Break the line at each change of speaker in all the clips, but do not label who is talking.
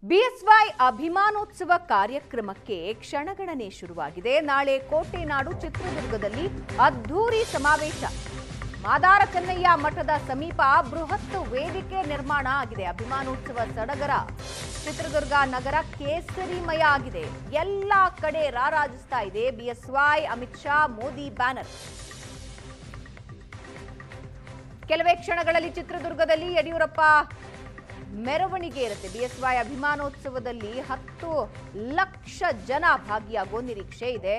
BSY ಅಭಿಮಾನೋತ್ಸವ ಕಾರ್ಯಕ್ರಮಕ್ಕೆ ಕ್ಷಣಗಣನೆ ಶುರುವಾಗಿದೆ. ನಾಳೆ ಕೋಟೆನಾಡು ಚಿತ್ರದುರ್ಗದಲ್ಲಿ ಅದ್ಧೂರಿ ಸಮಾವೇಶ. ಮಾದಾರ ಚೆನ್ನಯ್ಯ ಮಠದ ಸಮೀಪ ಬೃಹತ್ ವೇದಿಕೆ ನಿರ್ಮಾಣ ಆಗಿದೆ. ಅಭಿಮಾನೋತ್ಸವ ಸಡಗರ ಚಿತ್ರದುರ್ಗ ನಗರ ಕೇಸರಿಮಯ ಆಗಿದೆ. ಎಲ್ಲ ಕಡೆ ರಾರಾಜಿಸ್ತಾ ಇದೆ ಬಿಎಸ್ವೈ, ಅಮಿತ್ ಶಾ, ಮೋದಿ ಬ್ಯಾನರ್. ಕೆಲವೇ ಕ್ಷಣಗಳಲ್ಲಿ ಚಿತ್ರದುರ್ಗದಲ್ಲಿ ಯಡಿಯೂರಪ್ಪ ಮೆರವಣಿಗೆ ಇರುತ್ತೆ. ಬಿಎಸ್ವೈ ಅಭಿಮಾನೋತ್ಸವದಲ್ಲಿ 10 ಲಕ್ಷ ಜನ ಭಾಗಿಯಾಗುವ ನಿರೀಕ್ಷೆ ಇದೆ.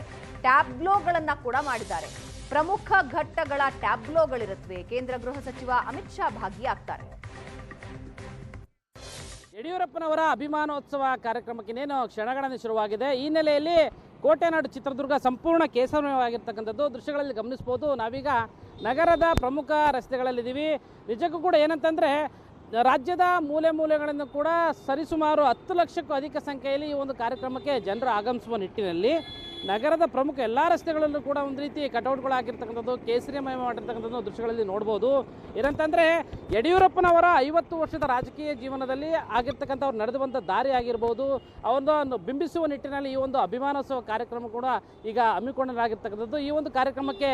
ಟ್ಯಾಬ್ಲೋಗಳನ್ನ ಕೂಡ ಮಾಡಿದ್ದಾರೆ. ಪ್ರಮುಖ ಘಟ್ಟಗಳ ಟ್ಯಾಬ್ಲೋಗಳಿರುತ್ತವೆ. ಕೇಂದ್ರ ಗೃಹ ಸಚಿವ ಅಮಿತ್ ಶಾ ಭಾಗಿಯಾಗ್ತಾರೆ.
ಯಡಿಯೂರಪ್ಪನವರ ಅಭಿಮಾನೋತ್ಸವ ಕಾರ್ಯಕ್ರಮಕ್ಕೇನೇನು ಕ್ಷಣಗಣನೆ ಶುರುವಾಗಿದೆ. ಈ ಹಿನ್ನೆಲೆಯಲ್ಲಿ ಕೋಟೆನಾಡು ಚಿತ್ರದುರ್ಗ ಸಂಪೂರ್ಣ ಕೇಸರಮಯವಾಗಿರ್ತಕ್ಕಂಥದ್ದು ದೃಶ್ಯಗಳಲ್ಲಿ ಗಮನಿಸಬಹುದು. ನಾವೀಗ ನಗರದ ಪ್ರಮುಖ ರಸ್ತೆಗಳಲ್ಲಿದ್ದೀವಿ. ನಿಜಕ್ಕೂ ಕೂಡ ಏನಂತಂದರೆ ರಾಜ್ಯದ ಮೂಲೆ ಮೂಲೆಗಳನ್ನು ಕೂಡ ಸರಿಸುಮಾರು 10 ಲಕ್ಷಕ್ಕೂ ಅಧಿಕ ಸಂಖ್ಯೆಯಲ್ಲಿ ಈ ಒಂದು ಕಾರ್ಯಕ್ರಮಕ್ಕೆ ಜನರು ಆಗಮಿಸುವ ನಿಟ್ಟಿನಲ್ಲಿ ನಗರದ ಪ್ರಮುಖ ಎಲ್ಲ ರಸ್ತೆಗಳಲ್ಲೂ ಕೂಡ ಒಂದು ರೀತಿ ಕಟೌಟ್ಗಳಾಗಿರ್ತಕ್ಕಂಥದ್ದು ಕೇಸರಿಮಯ ಮಾಡಿರ್ತಕ್ಕಂಥದ್ದು ದೃಶ್ಯಗಳಲ್ಲಿ ನೋಡ್ಬೋದು. ಏನಂತಂದರೆ ಯಡಿಯೂರಪ್ಪನವರ 50 ವರ್ಷದ ರಾಜಕೀಯ ಜೀವನದಲ್ಲಿ ಆಗಿರ್ತಕ್ಕಂಥ ಅವ್ರು ನಡೆದು ಬಂದ ದಾರಿ ಆಗಿರ್ಬೋದು, ಅವರನ್ನು ಬಿಂಬಿಸುವ ನಿಟ್ಟಿನಲ್ಲಿ ಈ ಒಂದು ಅಭಿಮಾನೋತ್ಸವ ಕಾರ್ಯಕ್ರಮ ಕೂಡ ಈಗ ಹಮ್ಮಿಕೊಳ್ಳಲಾಗಿರ್ತಕ್ಕಂಥದ್ದು. ಈ ಒಂದು ಕಾರ್ಯಕ್ರಮಕ್ಕೆ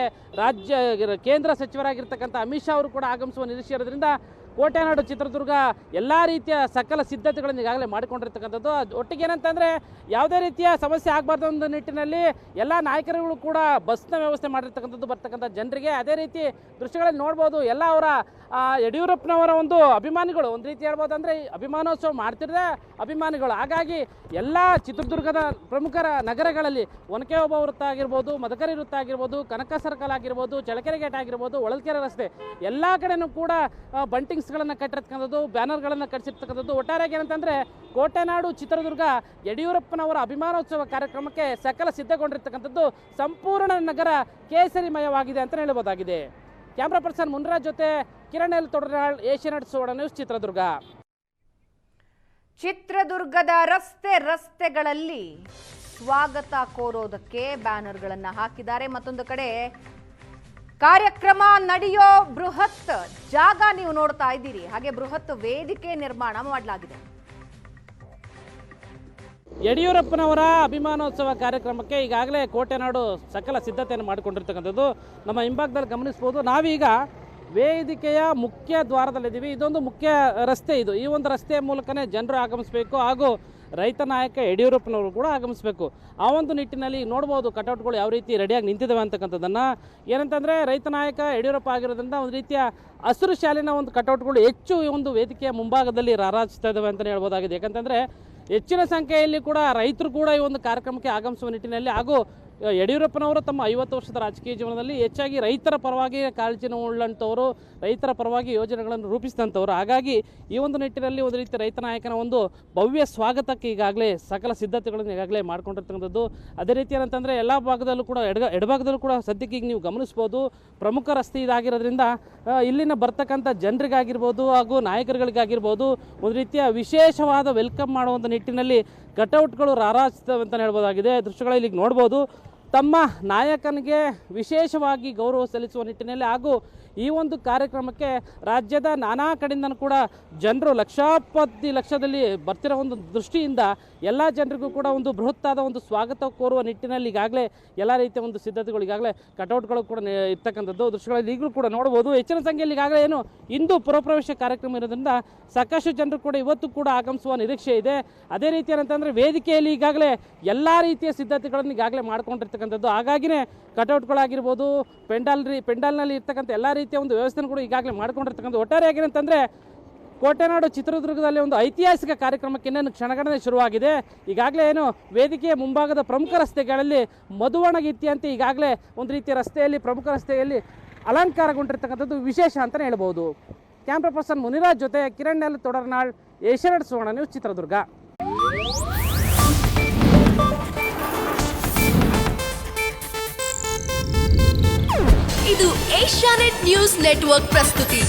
ಕೇಂದ್ರ ಸಚಿವರಾಗಿರ್ತಕ್ಕಂಥ ಅಮಿತ್ ಶಾ ಅವರು ಕೂಡ ಆಗಮಿಸುವ ನಿರೀಕ್ಷೆ ಇರೋದ್ರಿಂದ ಕೋಟೆನಾಡು ಚಿತ್ರದುರ್ಗ ಎಲ್ಲ ರೀತಿಯ ಸಕಲ ಸಿದ್ಧತೆಗಳನ್ನು ಈಗಾಗಲೇ ಮಾಡಿಕೊಂಡಿರ್ತಕ್ಕಂಥದ್ದು. ಒಟ್ಟಿಗೆ ಏನಂತಂದರೆ ಯಾವುದೇ ರೀತಿಯ ಸಮಸ್ಯೆ ಆಗಬಾರ್ದು ಒಂದು ನಿಟ್ಟಿನಲ್ಲಿ ಎಲ್ಲ ನಾಯಕರುಗಳು ಕೂಡ ಬಸ್ನ ವ್ಯವಸ್ಥೆ ಮಾಡಿರ್ತಕ್ಕಂಥದ್ದು ಬರ್ತಕ್ಕಂಥ ಜನರಿಗೆ. ಅದೇ ರೀತಿ ದೃಶ್ಯಗಳಲ್ಲಿ ನೋಡ್ಬೋದು. ಎಲ್ಲ ಅವರ ಯಡಿಯೂರಪ್ಪನವರ ಒಂದು ಅಭಿಮಾನಿಗಳು ಒಂದು ರೀತಿ ಹೇಳ್ಬೋದು ಅಂದರೆ ಅಭಿಮಾನೋತ್ಸವ ಮಾಡ್ತಿರದೆ ಅಭಿಮಾನಿಗಳು. ಹಾಗಾಗಿ ಎಲ್ಲ ಚಿತ್ರದುರ್ಗದ ಪ್ರಮುಖ ನಗರಗಳಲ್ಲಿ ಒನಕೆ ಓಬವ್ವ ವೃತ್ತ ಆಗಿರ್ಬೋದು, ಮದಕರಿ ವೃತ್ತ ಆಗಿರ್ಬೋದು, ಕನಕ ಸರ್ಕಲ್ ಆಗಿರ್ಬೋದು, ಚಳ್ಳಕೆರೆ ಗೇಟ್ ಆಗಿರ್ಬೋದು, ಹೊಳಲ್ಕೆರೆ ರಸ್ತೆ ಎಲ್ಲ ಕಡೆನೂ ಕೂಡ ಬಂಟಿಂಗ್ಸ್ಗಳನ್ನು ಕಟ್ಟಿರ್ತಕ್ಕಂಥದ್ದು, ಬ್ಯಾನರ್ಗಳನ್ನು ಕಟ್ಟಿಸಿರ್ತಕ್ಕಂಥದ್ದು. ಒಟ್ಟಾರೆಯಾಗಿ ಏನಂತಂದರೆ ಕೋಟೆನಾಡು ಚಿತ್ರದುರ್ಗ ಯಡಿಯೂರಪ್ಪನವರ ಅಭಿಮಾನೋತ್ಸವ ಕಾರ್ಯಕ್ರಮಕ್ಕೆ ಸಕಲ ಸಿದ್ಧಗೊಂಡಿರ್ತಕ್ಕಂಥದ್ದು. ಸಂಪೂರ್ಣ ನಗರ ಕೇಸರಿಮಯವಾಗಿದೆ ಅಂತ ಹೇಳಬಹುದಾಗಿದೆ. ಕ್ಯಾಮ್ರಾ ಪರ್ಸನ್ ಮುನ್ರಾಜ್ ಜೊತೆ ಕಿರಣ್ ಎಲ್ ತೊಡರಾಳ್, ಏಷ್ಯಾನೆಟ್ ಸುವರ್ಣ ನ್ಯೂಸ್, ಚಿತ್ರದುರ್ಗ.
ಚಿತ್ರದುರ್ಗದ ರಸ್ತೆಗಳಲ್ಲಿ ಸ್ವಾಗತ ಕೋರೋದಕ್ಕೆ ಬ್ಯಾನರ್ಗಳನ್ನು ಹಾಕಿದ್ದಾರೆ. ಮತ್ತೊಂದು ಕಡೆ ಕಾರ್ಯಕ್ರಮ ನಡೆಯೋ ಬೃಹತ್ ಜಾಗ ನೀವು ನೋಡ್ತಾ ಇದ್ದೀರಿ. ಹಾಗೆ ಬೃಹತ್ ವೇದಿಕೆ ನಿರ್ಮಾಣ ಮಾಡಲಾಗಿದೆ.
ಯಡಿಯೂರಪ್ಪನವರ ಅಭಿಮಾನೋತ್ಸವ ಕಾರ್ಯಕ್ರಮಕ್ಕೆ ಈಗಾಗಲೇ ಕೋಟೆನಾಡು ಸಕಲ ಸಿದ್ಧತೆಯನ್ನು ಮಾಡಿಕೊಂಡಿರ್ತಕ್ಕಂಥದ್ದು ನಮ್ಮ ಹಿಂಭಾಗದಲ್ಲಿ ಗಮನಿಸ್ಬೋದು. ನಾವೀಗ ವೇದಿಕೆಯ ಮುಖ್ಯ ದ್ವಾರದಲ್ಲಿದ್ದೀವಿ. ಇದೊಂದು ಮುಖ್ಯ ರಸ್ತೆ. ಈ ಒಂದು ರಸ್ತೆಯ ಮೂಲಕನೇ ಜನರು ಆಗಮಿಸಬೇಕು ಹಾಗೂ ರೈತ ನಾಯಕ ಯಡಿಯೂರಪ್ಪನವರು ಕೂಡ ಆಗಮಿಸಬೇಕು. ಆ ಒಂದು ನಿಟ್ಟಿನಲ್ಲಿ ನೋಡ್ಬೋದು ಕಟೌಟ್ಗಳು ಯಾವ ರೀತಿ ರೆಡಿಯಾಗಿ ನಿಂತಿದ್ದಾವೆ ಅಂತಕ್ಕಂಥದ್ದನ್ನು. ಏನಂತಂದರೆ ರೈತ ನಾಯಕ ಯಡಿಯೂರಪ್ಪ ಆಗಿರೋದ್ರಿಂದ ಒಂದು ರೀತಿಯ ಹಸಿರು ಶಾಲಿನ ಒಂದು ಕಟೌಟ್ಗಳು ಹೆಚ್ಚು ಈ ಒಂದು ವೇದಿಕೆಯ ಮುಂಭಾಗದಲ್ಲಿ ರಾರಾಜಿಸ್ತಾ ಇದ್ದಾವೆ ಅಂತಲೇ ಹೇಳ್ಬೋದಾಗಿದೆ. ಯಾಕಂತಂದರೆ ಹೆಚ್ಚಿನ ಸಂಖ್ಯೆಯಲ್ಲಿ ಕೂಡ ರೈತರು ಕೂಡ ಈ ಒಂದು ಕಾರ್ಯಕ್ರಮಕ್ಕೆ ಆಗಮಿಸುವ ನಿಟ್ಟಿನಲ್ಲಿ ಹಾಗೂ ಯಡಿಯೂರಪ್ಪನವರು ತಮ್ಮ 50 ವರ್ಷದ ರಾಜಕೀಯ ಜೀವನದಲ್ಲಿ ಹೆಚ್ಚಾಗಿ ರೈತರ ಪರವಾಗಿ ಕಾಳಜಿನ ಉಳ್ಳಂಥವರು, ರೈತರ ಪರವಾಗಿ ಯೋಜನೆಗಳನ್ನು ರೂಪಿಸಿದಂಥವ್ರು. ಹಾಗಾಗಿ ಈ ಒಂದು ನಿಟ್ಟಿನಲ್ಲಿ ಒಂದು ರೀತಿ ರೈತ ನಾಯಕನ ಒಂದು ಭವ್ಯ ಸ್ವಾಗತಕ್ಕೆ ಈಗಾಗಲೇ ಸಕಲ ಸಿದ್ಧತೆಗಳನ್ನು ಈಗಾಗಲೇ ಮಾಡ್ಕೊಂಡಿರ್ತಕ್ಕಂಥದ್ದು. ಅದೇ ರೀತಿ ಏನಂತಂದರೆ ಎಲ್ಲ ಭಾಗದಲ್ಲೂ ಕೂಡ ಎಡಭಾಗದಲ್ಲೂ ಕೂಡ ಸದ್ಯಕ್ಕೆ ಈಗ ನೀವು ಗಮನಿಸ್ಬೋದು ಪ್ರಮುಖ ರಸ್ತೆ ಇದಾಗಿರೋದ್ರಿಂದ ಇಲ್ಲಿನ ಬರ್ತಕ್ಕಂಥ ಜನರಿಗಾಗಿರ್ಬೋದು ಹಾಗೂ ನಾಯಕರುಗಳಿಗಾಗಿರ್ಬೋದು ಒಂದು ರೀತಿಯ ವಿಶೇಷವಾದ ವೆಲ್ಕಮ್ ಮಾಡುವಂಥ ನಿಟ್ಟಿನಲ್ಲಿ ಕಟೌಟ್ಗಳು ರಾರಾಜಿಸ್ತವೆ ಅಂತಲೇ ಹೇಳ್ಬೋದಾಗಿದೆ. ದೃಶ್ಯಗಳಲ್ಲಿ ಈಗ ನೋಡ್ಬೋದು. ತಮ್ಮ ನಾಯಕನಿಗೆ ವಿಶೇಷವಾಗಿ ಗೌರವ ಸಲ್ಲಿಸುವ ನಿಟ್ಟಿನಲ್ಲಿ ಹಾಗೂ ಈ ಒಂದು ಕಾರ್ಯಕ್ರಮಕ್ಕೆ ರಾಜ್ಯದ ನಾನಾ ಕಡೆಯಿಂದನೂ ಕೂಡ ಜನರು ಲಕ್ಷದಲ್ಲಿ ಬರ್ತಿರೋ ಒಂದು ದೃಷ್ಟಿಯಿಂದ ಎಲ್ಲ ಜನರಿಗೂ ಕೂಡ ಒಂದು ಬೃಹತ್ತಾದ ಒಂದು ಸ್ವಾಗತ ಕೋರುವ ನಿಟ್ಟಿನಲ್ಲಿ ಈಗಾಗಲೇ ಎಲ್ಲ ರೀತಿಯ ಒಂದು ಸಿದ್ಧತೆಗಳು ಈಗಾಗಲೇ ಕಟೌಟ್ಗಳು ಕೂಡ ಇರ್ತಕ್ಕಂಥದ್ದು ದೃಶ್ಯಗಳಲ್ಲಿ ಈಗಲೂ ಕೂಡ ನೋಡ್ಬೋದು. ಹೆಚ್ಚಿನ ಸಂಖ್ಯೆಯಲ್ಲಿ ಈಗಾಗಲೇ ಏನು ಇಂದು ಪುರಪ್ರವೇಶ ಕಾರ್ಯಕ್ರಮ ಇರೋದ್ರಿಂದ ಸಾಕಷ್ಟು ಜನರು ಕೂಡ ಇವತ್ತು ಕೂಡ ಆಗಮಿಸುವ ನಿರೀಕ್ಷೆ ಇದೆ. ಅದೇ ರೀತಿ ಏನಂತಂದರೆ ವೇದಿಕೆಯಲ್ಲಿ ಈಗಾಗಲೇ ಎಲ್ಲ ರೀತಿಯ ಸಿದ್ಧತೆಗಳನ್ನು ಈಗಾಗಲೇ ಮಾಡ್ಕೊಂಡಿರ್ತಕ್ಕಂಥದ್ದು. ಹಾಗಾಗಿನೇ ಕಟೌಟ್ಗಳಾಗಿರ್ಬೋದು, ಪೆಂಡಾಲ್ನಲ್ಲಿ ಇರ್ತಕ್ಕಂಥ ಎಲ್ಲ ರೀತಿಯ ಒಂದು ವ್ಯವಸ್ಥೆಯನ್ನು ಕೂಡ ಈಗಾಗಲೇ ಮಾಡ್ಕೊಂಡಿರ್ತಕ್ಕಂಥ. ಒಟ್ಟಾರೆಯಾಗಿ ಏನಂತಂದರೆ ಕೋಟೆನಾಡು ಚಿತ್ರದುರ್ಗದಲ್ಲಿ ಒಂದು ಐತಿಹಾಸಿಕ ಕಾರ್ಯಕ್ರಮಕ್ಕೆ ಇನ್ನೇನು ಕ್ಷಣಗಣನೆ ಶುರುವಾಗಿದೆ. ಈಗಾಗಲೇ ಏನು ವೇದಿಕೆಯ ಮುಂಭಾಗದ ಪ್ರಮುಖ ರಸ್ತೆಗಳಲ್ಲಿ ಮಧುವಣಗೀತಿಯಂತೆ ಈಗಾಗಲೇ ಒಂದು ರೀತಿಯ ರಸ್ತೆಯಲ್ಲಿ ಪ್ರಮುಖ ರಸ್ತೆಯಲ್ಲಿ ಅಲಂಕಾರಗೊಂಡಿರ್ತಕ್ಕಂಥದ್ದು ವಿಶೇಷ ಅಂತಲೇ ಹೇಳ್ಬೋದು. ಕ್ಯಾಮ್ರಾ ಪರ್ಸನ್ ಮುನಿರಾಜ್ ಜೊತೆ ಕಿರಣ್ ಎಲ್ ತೊಡರ್ನಾಳ್, ಏಷ್ಯಾನೆಟ್ ಸುವರ್ಣ ನ್ಯೂಸ್, ಚಿತ್ರದುರ್ಗ.
ಇದು ಏಷ್ಯಾನೆಟ್ ನ್ಯೂಸ್ ನೆಟ್ವರ್ಕ್ ಪ್ರಸ್ತುತಿ.